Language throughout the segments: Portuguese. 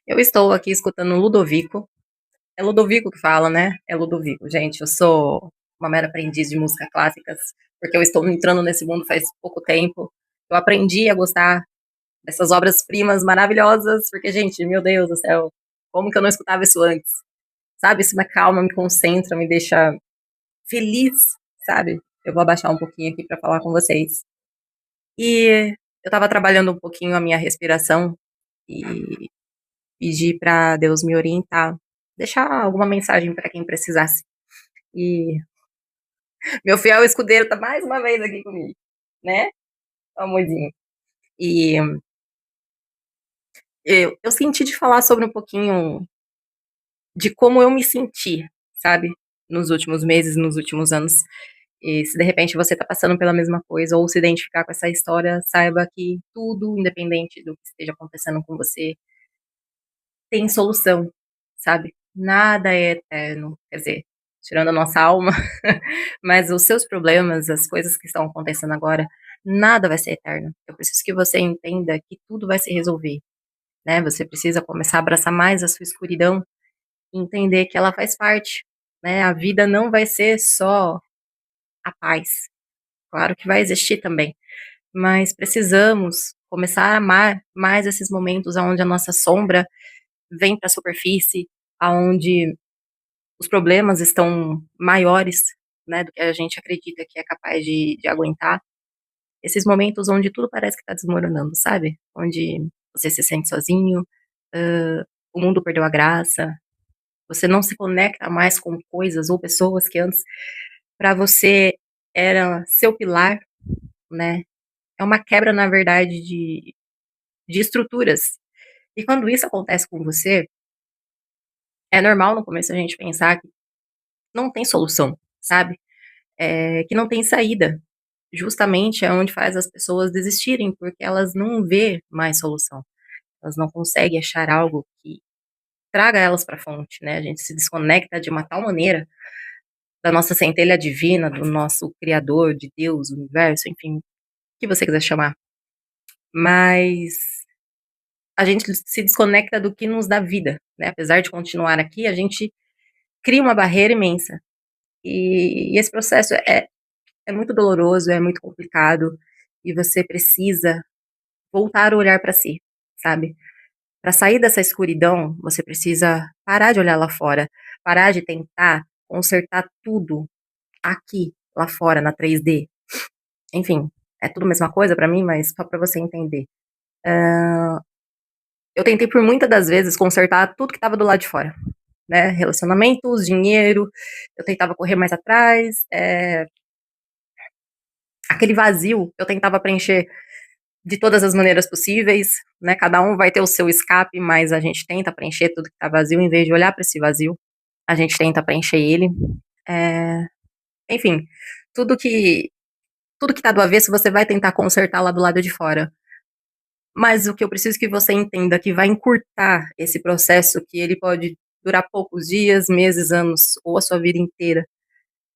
Eu estou aqui escutando Ludovico. É Ludovico que fala, né? É Ludovico. Gente, eu sou uma mera aprendiz de músicas clássicas, porque eu estou entrando nesse mundo faz pouco tempo. Eu aprendi a gostar dessas obras-primas maravilhosas, porque, gente, meu Deus do céu, como que eu não escutava isso antes? Sabe? Isso me acalma, me concentra, me deixa feliz, sabe? Eu vou abaixar um pouquinho aqui para falar com vocês. E eu estava trabalhando um pouquinho a minha respiração e pedir para Deus me orientar, deixar alguma mensagem para quem precisasse. E meu fiel escudeiro tá mais uma vez aqui comigo, né? Amorzinho. E eu senti de falar sobre um pouquinho de como eu me senti, sabe? Nos últimos meses, nos últimos anos. E se de repente você tá passando pela mesma coisa ou se identificar com essa história, saiba que tudo, independente do que esteja acontecendo com você, tem solução, sabe? Nada é eterno, quer dizer, tirando a nossa alma, mas os seus problemas, as coisas que estão acontecendo agora, nada vai ser eterno. Eu preciso que você entenda que tudo vai se resolver, né? Você precisa começar a abraçar mais a sua escuridão e entender que ela faz parte, né? A vida não vai ser só a paz. Claro que vai existir também, mas precisamos começar a amar mais esses momentos onde a nossa sombra vem para a superfície, aonde os problemas estão maiores, né, do que a gente acredita que é capaz de aguentar. Esses momentos onde tudo parece que está desmoronando, sabe? Onde você se sente sozinho, o mundo perdeu a graça, você não se conecta mais com coisas ou pessoas que antes para você era seu pilar, né? É uma quebra, na verdade, de estruturas. E quando isso acontece com você, é normal no começo a gente pensar que não tem solução, sabe? Que não tem saída. Justamente é onde faz as pessoas desistirem, porque elas não vê mais solução. Elas não conseguem achar algo que traga elas para a fonte, né? A gente se desconecta de uma tal maneira da nossa centelha divina, do nosso criador, de Deus, universo, enfim, o que você quiser chamar. Mas a gente se desconecta do que nos dá vida, né? Apesar de continuar aqui, a gente cria uma barreira imensa. E esse processo é muito doloroso, é muito complicado, e você precisa voltar a olhar para si, sabe? Para sair dessa escuridão, você precisa parar de olhar lá fora, parar de tentar consertar tudo aqui, lá fora, na 3D. Enfim, é tudo a mesma coisa para mim, mas só para você entender. Eu tentei por muitas das vezes consertar tudo que estava do lado de fora, né? Relacionamentos, dinheiro, eu tentava correr mais atrás, aquele vazio eu tentava preencher de todas as maneiras possíveis, né? Cada um vai ter o seu escape, mas a gente tenta preencher tudo que tá vazio, em vez de olhar para esse vazio, a gente tenta preencher ele. É, enfim, tudo que tudo que tá do avesso você vai tentar consertar lá do lado de fora. Mas o que eu preciso que você entenda que vai encurtar esse processo, que ele pode durar poucos dias, meses, anos ou a sua vida inteira.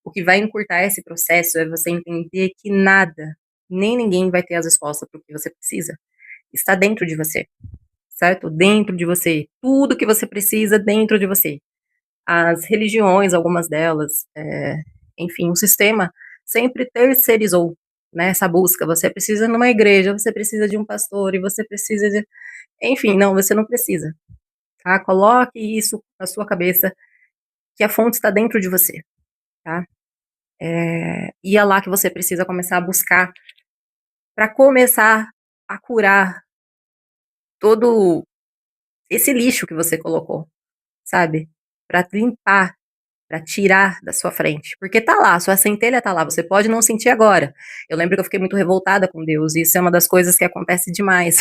O que vai encurtar esse processo é você entender que nada, nem ninguém vai ter as respostas para o que você precisa. Está dentro de você, certo? Dentro de você. Tudo que você precisa dentro de você. As religiões, algumas delas, enfim, o sistema sempre terceirizou, né, essa busca. Você precisa de uma igreja, você precisa de um pastor, e você precisa de. Enfim, não, você não precisa. Tá? Coloque isso na sua cabeça, que a fonte está dentro de você. Tá? E é lá que você precisa começar a buscar para começar a curar todo esse lixo que você colocou, sabe? Para limpar, para tirar da sua frente. Porque tá lá, sua centelha tá lá, você pode não sentir agora. Eu lembro que eu fiquei muito revoltada com Deus, e isso é uma das coisas que acontece demais.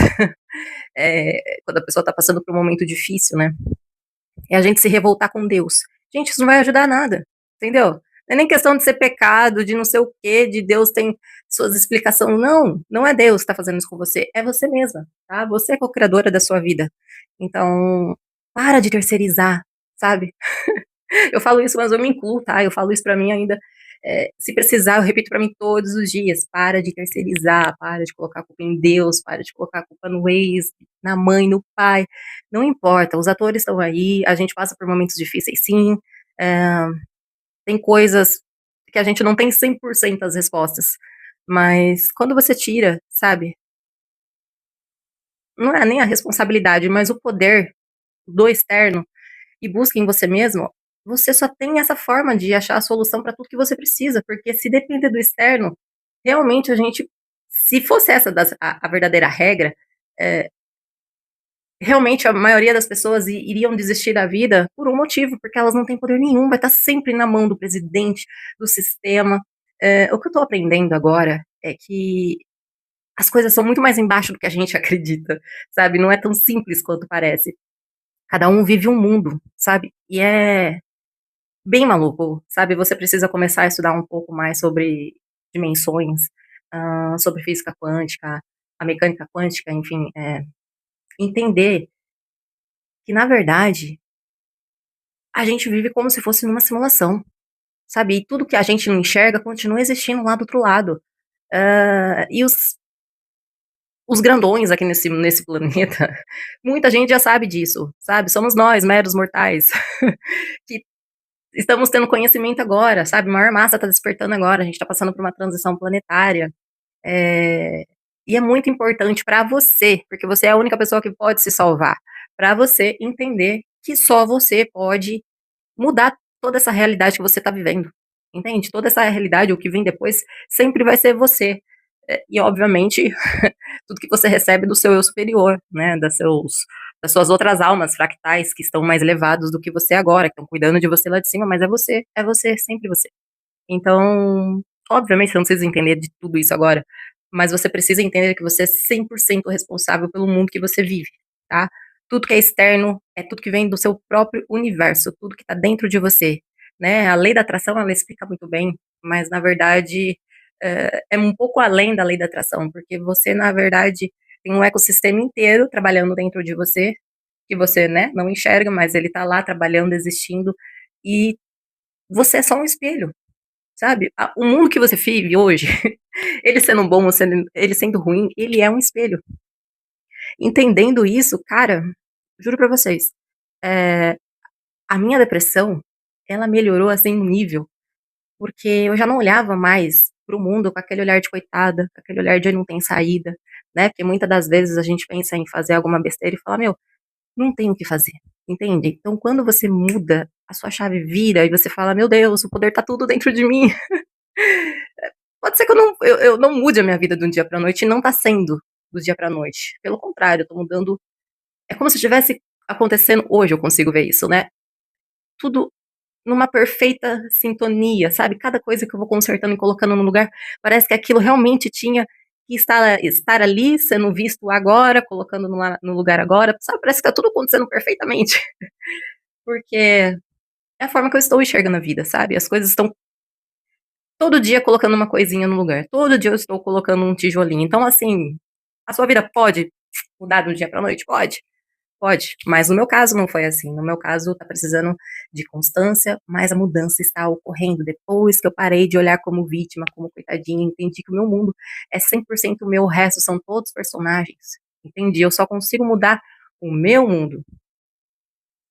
Quando a pessoa tá passando por um momento difícil, né? É a gente se revoltar com Deus. Gente, isso não vai ajudar nada, entendeu? Não é nem questão de ser pecado, de não sei o quê, de Deus tem suas explicações. Não, não é Deus que está fazendo isso com você, é você mesma, tá? Você é co-criadora da sua vida. Então, para de terceirizar, sabe? Eu falo isso, mas eu me incluo, tá? Eu falo isso pra mim ainda. Se precisar, eu repito pra mim todos os dias: "Para de terceirizar, para de colocar a culpa em Deus, para de colocar a culpa no ex, na mãe, no pai". Não importa, os atores estão aí, a gente passa por momentos difíceis sim, eh, tem coisas que a gente não tem 100% as respostas, mas quando você tira, sabe, não é nem a responsabilidade, mas o poder do externo e busca em você mesmo, você só tem essa forma de achar a solução para tudo que você precisa, porque se depender do externo, realmente a gente, se fosse essa a verdadeira regra, eh, realmente a maioria das pessoas iriam desistir da vida por um motivo, porque elas não têm poder nenhum, vai estar sempre na mão do presidente, do sistema. O que eu tô aprendendo agora é que as coisas são muito mais embaixo do que a gente acredita, sabe, não é tão simples quanto parece. Cada um vive um mundo, sabe, e é bem maluco, sabe, você precisa começar a estudar um pouco mais sobre dimensões, sobre física quântica, a mecânica quântica, enfim, entender que na verdade, a gente vive como se fosse numa simulação, sabe, e tudo que a gente não enxerga continua existindo lá do outro lado. E os grandões aqui nesse planeta, muita gente já sabe disso, sabe, somos nós, meros mortais, que estamos tendo conhecimento agora, sabe, a maior massa está despertando agora, a gente está passando por uma transição planetária. Eh, e é muito importante para você, porque você é a única pessoa que pode se salvar, para você entender que só você pode mudar toda essa realidade que você está vivendo, entende? Toda essa realidade, o que vem depois, sempre vai ser você. E obviamente, tudo que você recebe do seu eu superior, né, das suas outras almas fractais que estão mais elevados do que você agora, que estão cuidando de você lá de cima, mas é você, sempre você. Então, obviamente você não precisa entender de tudo isso agora, mas você precisa entender que você é 100% responsável pelo mundo que você vive, tá. Tudo que é externo é tudo que vem do seu próprio universo, tudo que tá dentro de você, né. A lei da atração, ela explica muito bem, mas na verdade, é um pouco além da lei da atração, porque você, na verdade, tem um ecossistema inteiro trabalhando dentro de você, que você, né, não enxerga, mas ele tá lá trabalhando, existindo, e você é só um espelho. Sabe, o mundo que você vive hoje, ele sendo bom ou ele sendo ruim, ele é um espelho. Entendendo isso, cara, juro pra vocês, eh, a minha depressão, ela melhorou, assim, um nível, porque eu já não olhava mais para o mundo com aquele olhar de coitada, com aquele olhar de não tem saída, né, porque muitas das vezes a gente pensa em fazer alguma besteira e fala: "Meu, não tenho o que fazer", entende? Então quando você muda, a sua chave vira e você fala: "Meu Deus, o poder tá tudo dentro de mim". Pode ser que eu não mude a minha vida de um dia pra noite e não tá sendo do dia pra noite. Pelo contrário, eu tô mudando, é como se estivesse acontecendo hoje, eu consigo ver isso, né, tudo numa perfeita sintonia, sabe, cada coisa que eu vou consertando e colocando no lugar, parece que aquilo realmente tinha que estar ali, sendo visto agora, colocando no lugar agora, sabe, parece que tá tudo acontecendo perfeitamente, porque é a forma que eu estou enxergando a vida, sabe, as coisas estão todo dia colocando uma coisinha no lugar, todo dia eu estou colocando um tijolinho, então assim, a sua vida pode mudar do dia pra noite? Pode, pode, mas no meu caso não foi assim, no meu caso tá precisando de constância, mas a mudança está ocorrendo depois que eu parei de olhar como vítima, como coitadinha, entendi que o meu mundo é 100% meu, o resto são todos personagens, entendi, eu só consigo mudar o meu mundo,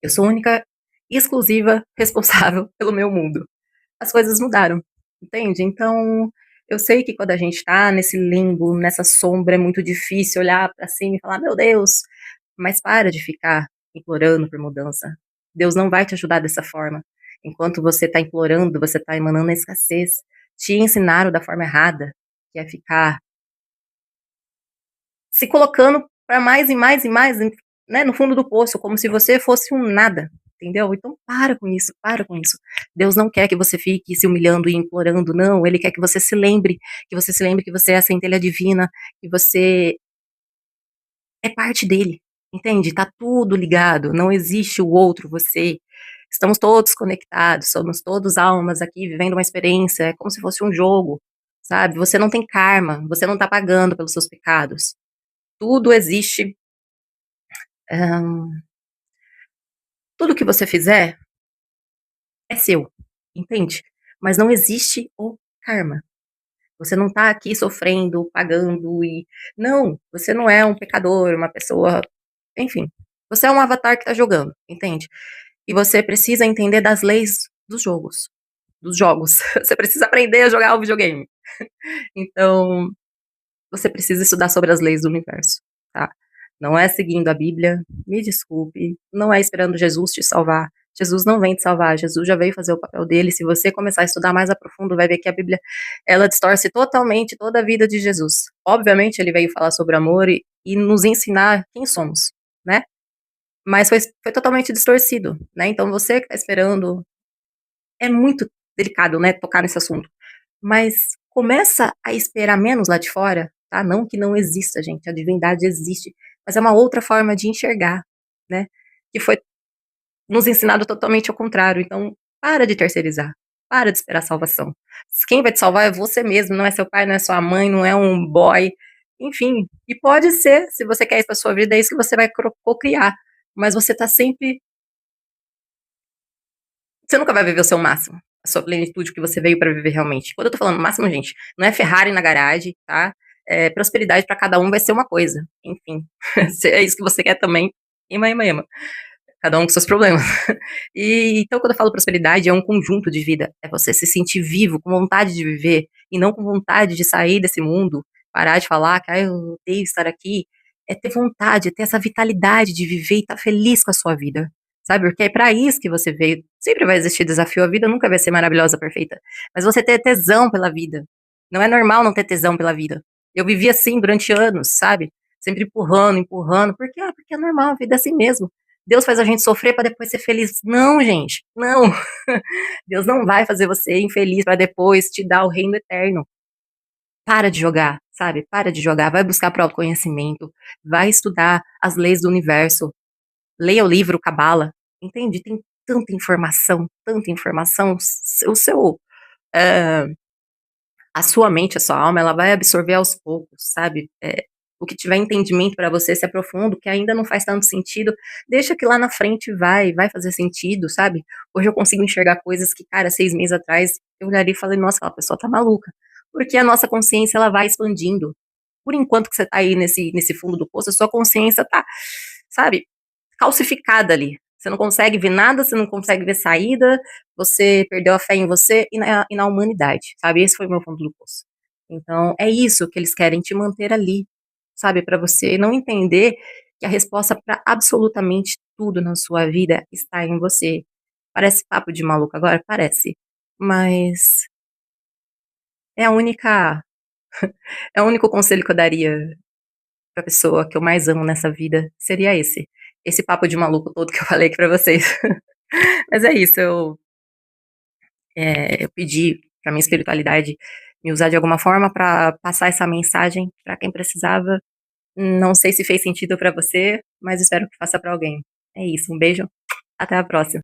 eu sou única, exclusiva, responsável pelo meu mundo. As coisas mudaram, entende? Então, eu sei que quando a gente tá nesse limbo, nessa sombra, é muito difícil olhar pra cima e falar: "Meu Deus", mas para de ficar implorando por mudança. Deus não vai te ajudar dessa forma. Enquanto você tá implorando, você tá emanando a escassez. Te ensinaram da forma errada, que é ficar se colocando para mais e mais e mais, né, no fundo do poço, como se você fosse um nada, entendeu? Então para com isso, para com isso. Deus não quer que você fique se humilhando e implorando, não, Ele quer que você se lembre que você é a centelha divina, que você é parte dele, entende? Tá tudo ligado, não existe o outro você. Estamos todos conectados, somos todos almas aqui vivendo uma experiência, é como se fosse um jogo, sabe? Você não tem karma, você não tá pagando pelos seus pecados. Tudo existe, hã, tudo que você fizer é seu, entende? mas não existe o karma. Você não tá aqui sofrendo, pagando e não, você não é um pecador, uma pessoa, enfim, você é um avatar que tá jogando, entende? E você precisa entender das leis dos jogos. Você precisa aprender a jogar o videogame. Então, você precisa estudar sobre as leis do universo, tá? Não é seguindo a Bíblia, me desculpe, não é esperando Jesus te salvar. Jesus não vem te salvar, Jesus já veio fazer o papel dele. Se você começar a estudar mais a profundo, vai ver que a Bíblia, ela distorce totalmente toda a vida de Jesus. Obviamente, ele veio falar sobre amor e nos ensinar quem somos, né? Mas foi totalmente distorcido, né? Então, você que tá esperando, é muito delicado, né, tocar nesse assunto. Mas começa a esperar menos lá de fora, tá? Não que não exista, gente, a divindade existe, mas é uma outra forma de enxergar, né? Que foi nos ensinado totalmente ao contrário. Então, para de terceirizar, para de esperar salvação. Quem vai te salvar é você mesmo, não é seu pai, não é sua mãe, não é um boy, enfim. E pode ser, se você quer isso pra sua vida, é isso que você vai cocriar. Mas você tá sempre. Você nunca vai viver o seu máximo, a sua plenitude que você veio pra viver realmente. Quando eu tô falando máximo, gente, não é Ferrari na garagem, tá? Prosperidade pra cada um vai ser uma coisa. Enfim, se é isso que você quer também, ima, ima, ima. Cada um com seus problemas. E então, quando eu falo prosperidade, é um conjunto de vida. É você se sentir vivo, com vontade de viver, e não com vontade de sair desse mundo, parar de falar que eu odeio estar aqui. É ter vontade, é ter essa vitalidade de viver e estar feliz com a sua vida. Sabe? Porque é pra isso que você veio. Sempre vai existir desafio, a vida nunca vai ser maravilhosa, perfeita. Mas você ter tesão pela vida. Não é normal não ter tesão pela vida. Eu vivi assim durante anos, sabe? Sempre empurrando, empurrando. Por quê? Porque é normal, a vida é assim mesmo. Deus faz a gente sofrer para depois ser feliz. Não, gente, não. Deus não vai fazer você infeliz para depois te dar o reino eterno. Para de jogar, sabe? Para de jogar. Vai buscar próprio conhecimento. Vai estudar as leis do universo. Leia o livro Cabala. Entende? Tem tanta informação, tanta informação. O seu, eh, a sua mente, a sua alma, ela vai absorver aos poucos, sabe? O que tiver entendimento para você se aprofunda, o que ainda não faz tanto sentido, deixa que lá na frente vai fazer sentido, sabe? Hoje eu consigo enxergar coisas que, cara, 6 meses atrás eu olharia e falei, nossa, aquela pessoa tá maluca. Porque a nossa consciência, ela vai expandindo. Por enquanto que você tá aí nesse fundo do poço, a sua consciência tá, sabe, calcificada ali. Você não consegue ver nada, você não consegue ver saída, você perdeu a fé em você e na humanidade, sabe? Esse foi o meu fundo do poço. Então, é isso que eles querem te manter ali, sabe? Para você não entender que a resposta para absolutamente tudo na sua vida está em você. Parece papo de maluco agora? Parece. Mas é a única, é o único conselho que eu daria pra pessoa que eu mais amo nessa vida, seria esse. Esse papo de maluco todo que eu falei aqui pra vocês. Mas é isso, eu pedi pra minha espiritualidade me usar de alguma forma pra passar essa mensagem pra quem precisava. Não sei se fez sentido pra você, mas espero que faça pra alguém. É isso, um beijo, até a próxima.